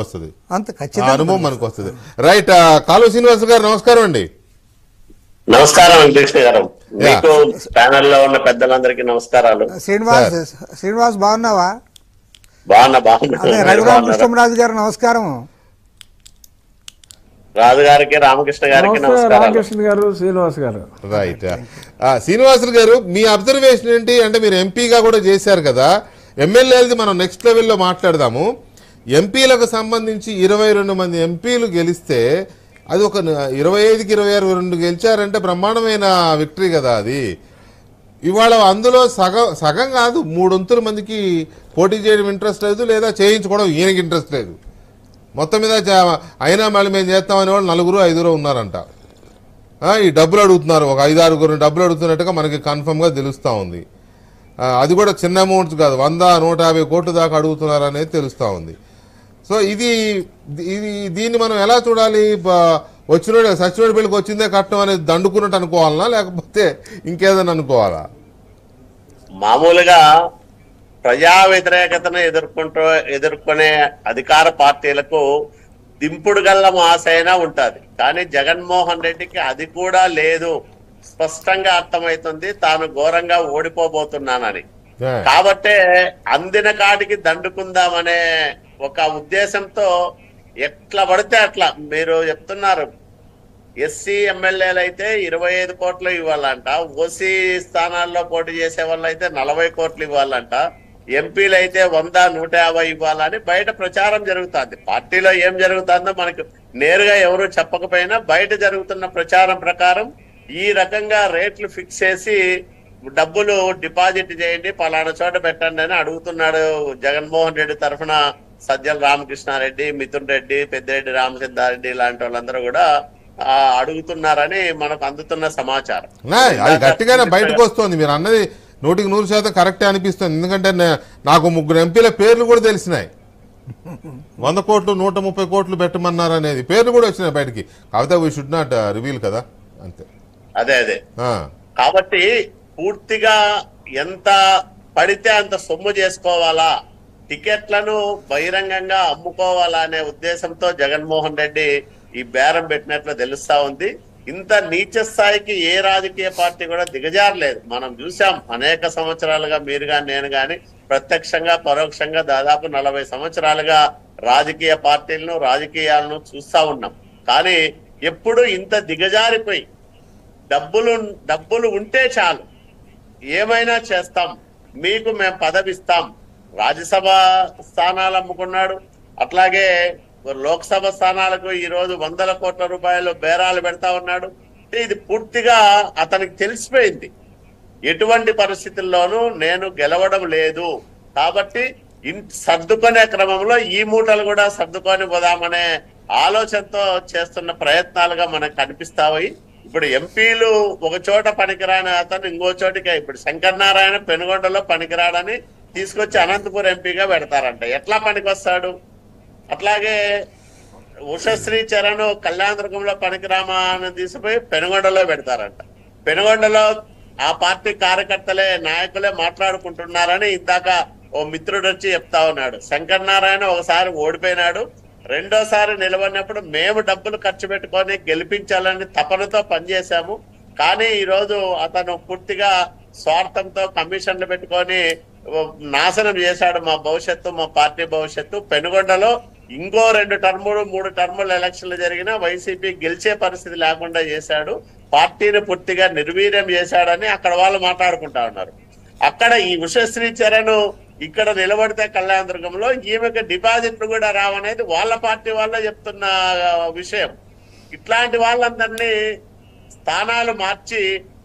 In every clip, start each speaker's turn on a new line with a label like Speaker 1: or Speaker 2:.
Speaker 1: వస్తుంది, అనుభవం మనకు వస్తుంది. రైట్. కాలువ శ్రీనివాస్ గారు నమస్కారం అండి.
Speaker 2: నమస్కారం వెంకటేష్ గారు, మీకు ప్యానెల్ లో ఉన్న పెద్దలందరికీ నమస్కారాలు.
Speaker 3: శ్రీనివాస్ బాగున్నావా?
Speaker 2: బాగున్నా.
Speaker 3: రఘురామకృష్ణరాజు గారు నమస్కారం.
Speaker 2: రాజు గారికి, రామకృష్ణ గారికి నమస్కారం.
Speaker 4: రామకృష్ణ గారు, శ్రీనివాస్ గారు.
Speaker 1: రైట్. శ్రీనివాసులు గారు, మీ అబ్జర్వేషన్ ఏంటి? అంటే మీరు ఎంపీగా కూడా చేశారు కదా, ఎమ్మెల్యేలది మనం నెక్స్ట్ లెవెల్లో మాట్లాడదాము. ఎంపీలకు సంబంధించి 22 మంది ఎంపీలు గెలిస్తే అది ఒక 25కి 26 గెలిచారంటే బ్రహ్మాండమైన విక్టరీ కదా అది. ఇవాళ అందులో సగం కాదు, 3 మందికి పోటీ చేయడం ఇంట్రెస్ట్ లేదు, లేదా చేయించుకోవడం ఈయనకి ఇంట్రెస్ట్ లేదు. మొత్తం మీద అయినా మళ్ళీ మేము చేస్తామనే వాళ్ళు 4-5 ఉన్నారంట. ఈ డబ్బులు అడుగుతున్నారు, ఒక 5-6 డబ్బులు అడుగుతున్నట్టుగా మనకి కన్ఫర్మ్గా తెలుస్తూ ఉంది. అది కూడా చిన్న అమౌంట్స్ కాదు, 100-150 కోట్లు దాకా అడుగుతున్నారు అనేది తెలుస్తూ ఉంది. సో దీన్ని మనం ఎలా చూడాలి? సచివాలయ బిల్లుకి వచ్చిందే కట్టడం అనేది దండుకున్నట్టు అనుకోవాలనా, లేకపోతే ఇంకేదైనా అనుకోవాలా?
Speaker 2: మామూలుగా ప్రజా వ్యతిరేకతను ఎదుర్కొనే అధికార పార్టీలకు దింపుడు గల్ల ఆశైనా ఉంటది, కానీ జగన్మోహన్ రెడ్డికి అది కూడా లేదు. స్పష్టంగా అర్థమవుతుంది తాను ఘోరంగా ఓడిపోబోతున్నానని. కాబట్టే అందిన కాటికి దండుకుందామనే ఒక ఉద్దేశంతో ఎట్లా పడితే అట్లా, మీరు చెప్తున్నారు ఎస్సీ ఎమ్మెల్యేలు అయితే 25 కోట్లు ఇవ్వాలంట, ఓసీ స్థానాల్లో పోటీ చేసే వాళ్ళు అయితే 40 కోట్లు ఇవ్వాలంట, ఎంపీలు అయితే 100-150 ఇవ్వాలని బయట ప్రచారం జరుగుతుంది. పార్టీలో ఏం జరుగుతుందో మనకు నేరుగా ఎవరు చెప్పకపోయినా బయట జరుగుతున్న ప్రచారం ప్రకారం ఈ రకంగా రేట్లు ఫిక్స్ చేసి డబ్బులు డిపాజిట్ చేయండి, పలానా చోట పెట్టండి అని అడుగుతున్నాడు జగన్మోహన్ రెడ్డి తరఫున సజ్జల రామకృష్ణారెడ్డి, మిథున్ రెడ్డి, పెద్దిరెడ్డి రామచంద్రారెడ్డి లాంటి వాళ్ళందరూ కూడా అడుగుతున్నారని మనకు అందుతున్న సమాచారం.
Speaker 1: అది గట్టిగానే బయటకు వస్తుంది. మీరు అన్నది 100% కరెక్టే అనిపిస్తుంది. ఎందుకంటే నాకు 3 ఎంపీల పేర్లు కూడా తెలిసినాయి. 100 కోట్లు 130 కోట్లు పెట్టమన్నారు అనేది పేర్లు కూడా వచ్చినాయి బయటికి. కాకపోతే వీ షుడ్ నాట్ రివీల్ కదా, అంతే.
Speaker 2: అదే కాబట్టి పూర్తిగా ఎంత పడితే అంత సొమ్ము చేసుకోవాలా, టికెట్లను బహిరంగంగా అమ్ముకోవాలా అనే ఉద్దేశంతో జగన్మోహన్ రెడ్డి ఈ బేరం పెట్టినట్లు తెలుస్తా ఉంది. ఇంత నీచ స్థాయికి ఏ రాజకీయ పార్టీ కూడా దిగజారలేదు. మనం చూసాం అనేక సంవత్సరాలుగా, మీరు కానీ నేను కానీ ప్రత్యక్షంగా పరోక్షంగా దాదాపు 40 సంవత్సరాలుగా రాజకీయ పార్టీలను, రాజకీయాలను చూస్తా ఉన్నాం. కానీ ఎప్పుడు ఇంత దిగజారిపోయి డబ్బులు ఉంటే చాలు ఏమైనా చేస్తాం, మీకు మేము పదవిస్తాం, రాజ్యసభ స్థానాలు అమ్ముకున్నాడు, అట్లాగే లోక్సభ స్థానాలకు ఈరోజు 100 కోట్ల రూపాయలు బేరాలు పెడతా ఉన్నాడు. ఇది పూర్తిగా అతనికి తెలిసిపోయింది, ఎటువంటి పరిస్థితుల్లోనూ నేను గెలవడం లేదు. కాబట్టి సర్దుకునే క్రమంలో ఈ మూటలు కూడా సర్దుకొని పోదామనే ఆలోచనతో చేస్తున్న ప్రయత్నాలుగా మనకు కనిపిస్తాయి. ఇప్పుడు ఎంపీలు ఒక చోట పనికిరాని అతను ఇంకో చోటికి, ఇప్పుడు శంకర్ నారాయణ పెనుగొండలో పనికిరాడని తీసుకొచ్చి అనంతపురం ఎంపీగా పెడతారంట, ఎట్లా పనికొస్తాడు? అట్లాగే ఉషశ్రీ చరణ్ కళ్యాణదుర్గంలో పనికిరామని తీసుకుపోయి పెనుగొండలో పెడతారంట. పెనుగొండలో ఆ పార్టీ కార్యకర్తలే, నాయకులే మాట్లాడుకుంటున్నారని ఇందాక ఓ మిత్రుడు వచ్చి చెప్తా ఉన్నాడు. శంకర్ నారాయణ ఒకసారి ఓడిపోయినాడు, రెండోసారి నిలబడినప్పుడు మేము డబ్బులు ఖర్చు పెట్టుకొని గెలిపించాలని తపనతో పనిచేశాము, కానీ ఈరోజు అతను పూర్తిగా స్వార్థంతో కమిషన్లు పెట్టుకొని నాశనం చేశాడు మా భవిష్యత్తు, మా పార్టీ భవిష్యత్తు. పెనుగొండలో ఇంకో 2 టర్ములు 3 టర్ములు ఎలక్షన్లు జరిగినా వైసీపీ గెలిచే పరిస్థితి లేకుండా చేశాడు, పార్టీని పూర్తిగా నిర్వీర్యం చేశాడని అక్కడ వాళ్ళు మాట్లాడుకుంటా ఉన్నారు. అక్కడ ఈ ఉషశ్రీ చరణ్ ఇక్కడ నిలబడితే కళ్యాణదుర్గంలో ఈమెకు డిపాజిట్లు కూడా రావనేది వాళ్ళ పార్టీ వాళ్ళే చెప్తున్న విషయం. ఇట్లాంటి వాళ్ళందరినీ స్థానాలు మార్చి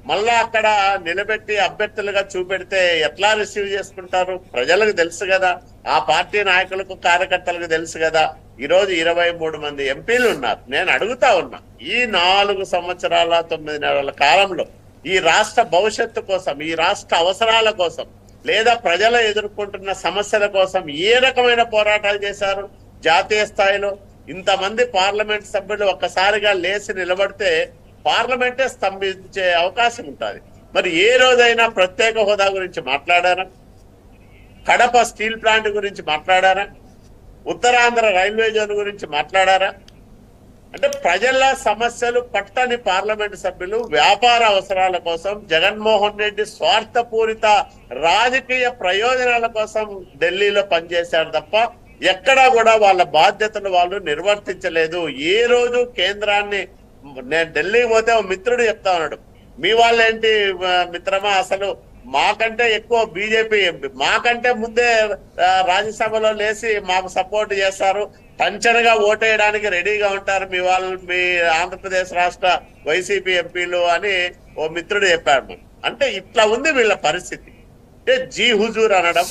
Speaker 2: మళ్ళా అక్కడ నిలబెట్టి అభ్యర్థులుగా చూపెడితే ఎట్లా రిసీవ్ చేసుకుంటారు? ప్రజలకు తెలుసు కదా, ఆ పార్టీ నాయకులకు, కార్యకర్తలకు తెలుసు కదా. ఈరోజు 23 మంది ఎంపీలు ఉన్నారు. నేను అడుగుతా ఉన్నా, ఈ 4 సంవత్సరాల 9 నెలల కాలంలో ఈ రాష్ట్ర భవిష్యత్తు కోసం, ఈ రాష్ట్ర అవసరాల కోసం, లేదా ప్రజలు ఎదుర్కొంటున్న సమస్యల కోసం ఏ రకమైన పోరాటాలు చేశారు? జాతీయ స్థాయిలో ఇంతమంది పార్లమెంట్ సభ్యులు ఒక్కసారిగా లేచి నిలబడితే పార్లమెంటే స్తంభించే అవకాశం ఉంటుంది. మరి ఏ రోజైనా ప్రత్యేక హోదా గురించి మాట్లాడారా? కడప స్టీల్ ప్లాంట్ గురించి మాట్లాడారా? ఉత్తరాంధ్ర రైల్వే జోన్ గురించి మాట్లాడారా? అంటే ప్రజల సమస్యలు పట్టని పార్లమెంటు సభ్యులు వ్యాపార అవసరాల కోసం జగన్మోహన్ రెడ్డి స్వార్థపూరిత రాజకీయ ప్రయోజనాల కోసం ఢిల్లీలో పనిచేశారు తప్ప ఎక్కడా కూడా వాళ్ళ బాధ్యతలు వాళ్ళు నిర్వర్తించలేదు. ఏ రోజు కేంద్రాన్ని, నేను ఢిల్లీకి పోతే ఓ మిత్రుడు చెప్తా ఉన్నాడు, మీ వాళ్ళేంటి మిత్రమా, అసలు మాకంటే ఎక్కువ బీజేపీ ఎంపీ, మాకంటే ముందే రాజ్యసభలో లేచి మాకు సపోర్ట్ చేస్తారు, టంచనగా ఓటేయడానికి రెడీగా ఉంటారు మీ వాళ్ళు, మీ ఆంధ్రప్రదేశ్ రాష్ట్ర వైసీపీ ఎంపీలు అని ఓ మిత్రుడు చెప్పాడు. అంటే ఇట్లా ఉంది వీళ్ళ పరిస్థితి. అంటే జీ హుజూర్ అనడం,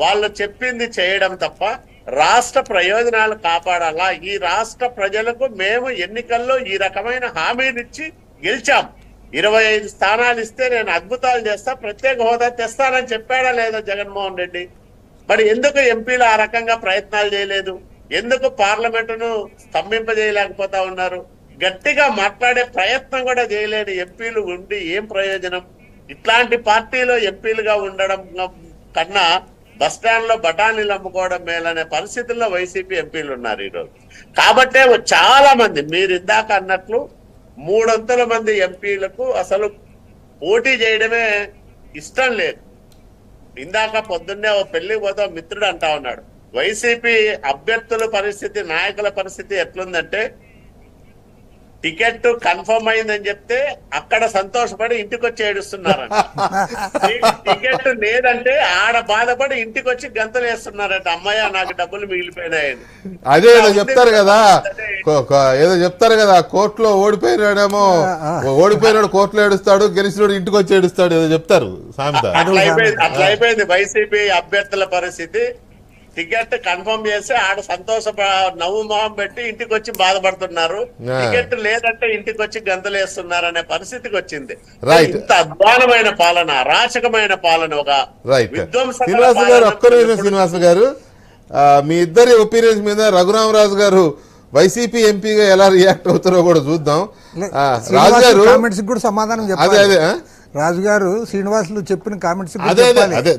Speaker 2: వాళ్ళు చెప్పింది చేయడం తప్ప రాష్ట్ర ప్రయోజనాలు కాపాడాలా, ఈ రాష్ట్ర ప్రజలకు మేము ఎన్నికల్లో ఈ రకమైన హామీనిచ్చి గెలిచాం, 25 స్థానాలు ఇస్తే నేను అద్భుతాలు చేస్తా, ప్రత్యేక హోదా తెస్తానని చెప్పాడా లేదా జగన్మోహన్ రెడ్డి? మరి ఎందుకు ఎంపీలు ఆ రకంగా ప్రయత్నాలు చేయలేదు? ఎందుకు పార్లమెంటును స్తంభింపజేయలేకపోతా ఉన్నారు? గట్టిగా మాట్లాడే ప్రయత్నం కూడా చేయలేని ఎంపీలు ఉండి ఏం ప్రయోజనం? ఇట్లాంటి పార్టీలో ఎంపీలుగా ఉండడం కన్నా బస్టాండ్ లో బఠానీలు అమ్ముకోవడం మేలనే పరిస్థితుల్లో వైసీపీ ఎంపీలు ఉన్నారు ఈరోజు. కాబట్టే చాలా మంది, మీరు ఇందాక అన్నట్లు 300 మంది ఎంపీలకు అసలు పోటీ చేయడమే ఇష్టం లేదు. ఇందాక పొద్దున్నే ఓ పెళ్లికి పోతే మిత్రుడు అంటా ఉన్నాడు, వైసీపీ అభ్యర్థుల పరిస్థితి, నాయకుల పరిస్థితి ఎట్లుందంటే టికెట్ కన్ఫర్మ్ అయిందని చెప్తే అక్కడ సంతోషపడి ఇంటికి వచ్చి ఏడుస్తున్నారంట, టికెట్ లేదంటే ఆడ బాధపడి ఇంటికి వచ్చి గంతలు వేస్తున్నారంట, అమ్మయ్య నాకు డబ్బులు మిగిలిపోయినాయని.
Speaker 1: అదే ఏదో చెప్తారు కదా, ఏదో చెప్తారు కదా, కోర్టులో ఓడిపోయినాడేమో, ఓడిపోయినాడు కోర్టులో ఏడుస్తాడు, గెలిచినాడు ఇంటికి వచ్చి ఏడుస్తాడు, ఏదో చెప్తారు సామెత.
Speaker 2: అట్లా అయిపోయింది వైసీపీ అభ్యర్థుల పరిస్థితి. టికెట్ కన్ఫర్మ్ చేసి ఆడ సంతోష నవ్వు మొహం పెట్టి ఇంటికి వచ్చి బాధపడుతున్నారు, టికెట్ లేదంటే ఇంటికి వచ్చి గంతలేస్తున్నారు అనే పరిస్థితికి వచ్చింది. ఇంత అధ్వానమైన పాలన, అరాచకమైన పాలన, ఒక
Speaker 1: శ్రీనివాస గారు, ఒక్క నిమిషం శ్రీనివాస గారు, మీ ఇద్దరి ఒపీనియన్స్ మీద రఘురామరాజు గారు వైసీపీ ఎంపీగా ఎలా రియాక్ట్ అవుతారో కూడా చూద్దాం. రాజు గారు
Speaker 3: కామెంట్స్ కూడా సమాధానం చెప్పాలి.
Speaker 1: అదే
Speaker 3: రాజు గారు శ్రీనివాసులు చెప్పిన కామెంట్స్
Speaker 1: అదే